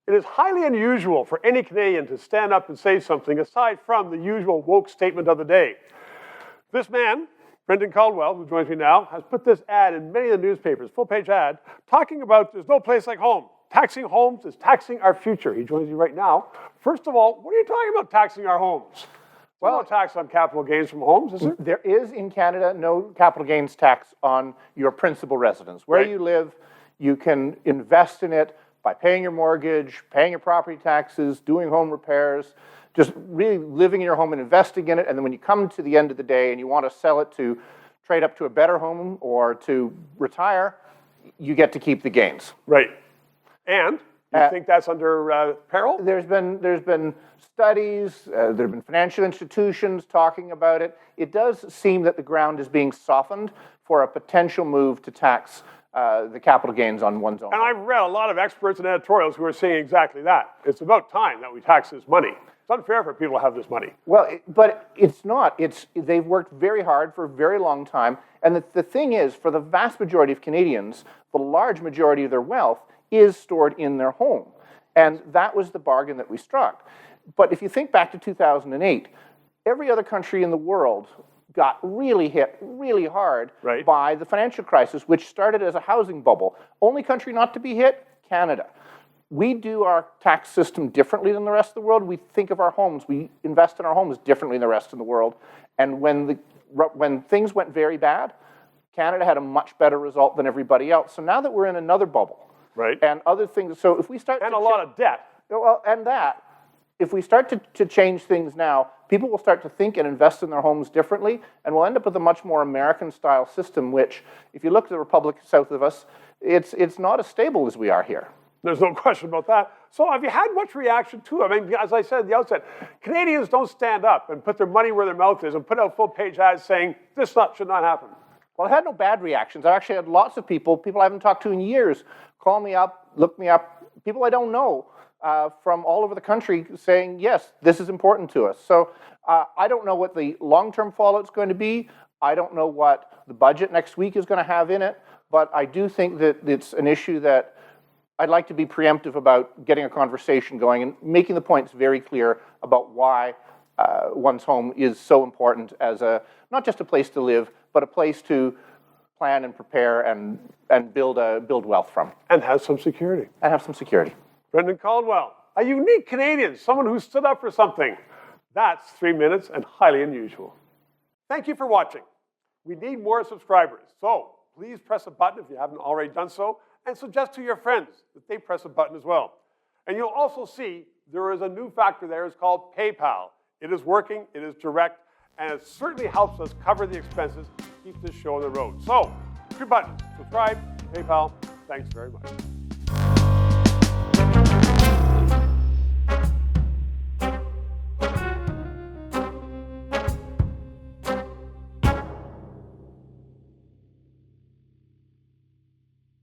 It is highly unusual for any Canadian to stand up and say something aside from the usual woke statement of the day. This man, Brendan Caldwell, who joins me now, has put this ad in many of the newspapers, full-page ad, talking about there's no place like home. Taxing homes is taxing our future. He joins me right now. First of all, what are you talking about taxing our homes? Well, no tax on capital gains from homes, is there? There is in Canada no capital gains tax on your principal residence. Where you live, you can invest in it by paying your mortgage, paying your property taxes, doing home repairs, just really living in your home and investing in it. And then when you come to the end of the day and you want to sell it to trade up to a better home or to retire, you get to keep the gains. Right. And you think that's under peril? There's been studies, there have been financial institutions talking about it. It does seem that the ground is being softened for a potential move to tax the capital gains on one's own. And I've read a lot of experts and editorials who are saying exactly that. It's about time that we tax this money. It's unfair for people to have this money. Well, but it's not. They've worked very hard for a very long time. And the thing is, for the vast majority of Canadians, the large majority of their wealth is stored in their home. And that was the bargain that we struck. But if you think back to 2008, every other country in the world got really hit really hard by the financial crisis, which started as a housing bubble. Only country not to be hit, Canada. We do our tax system differently than the rest of the world. We think of our homes, we invest in our homes differently than the rest of the world. And when things went very bad, Canada had a much better result than everybody else. So now that we're in another bubble, and other things, so if we start and a lot of debt. Well, and that, if we start to change things now, people will start to think and invest in their homes differently, and we'll end up with a much more American-style system, which, if you look at the Republic south of us, it's not as stable as we are here. There's no question about that. So have you had much reaction to it? I mean, as I said at the outset, Canadians don't stand up and put their money where their mouth is and put out full-page ads saying, this should not happen. Well, I had no bad reactions. I actually had lots of people I haven't talked to in years, call me up, look me up, people I don't know from all over the country saying, yes, this is important to us. So I don't know what the long-term fallout's going to be. I don't know what the budget next week is going to have in it, but I do think that it's an issue that I'd like to be preemptive about getting a conversation going and making the points very clear about why one's home is so important as not just a place to live, but a place to plan and prepare and build wealth from. And have some security. And have some security. Brendan Caldwell, a unique Canadian, someone who stood up for something. That's 3 minutes and highly unusual. Thank you for watching. We need more subscribers, so please press a button if you haven't already done so, and suggest to your friends that they press a button as well. And you'll also see there is a new factor there. It's called PayPal. It is working, it is direct, and it certainly helps us cover the expenses to keep this show on the road. So, 3 buttons, subscribe, PayPal. Thanks very much.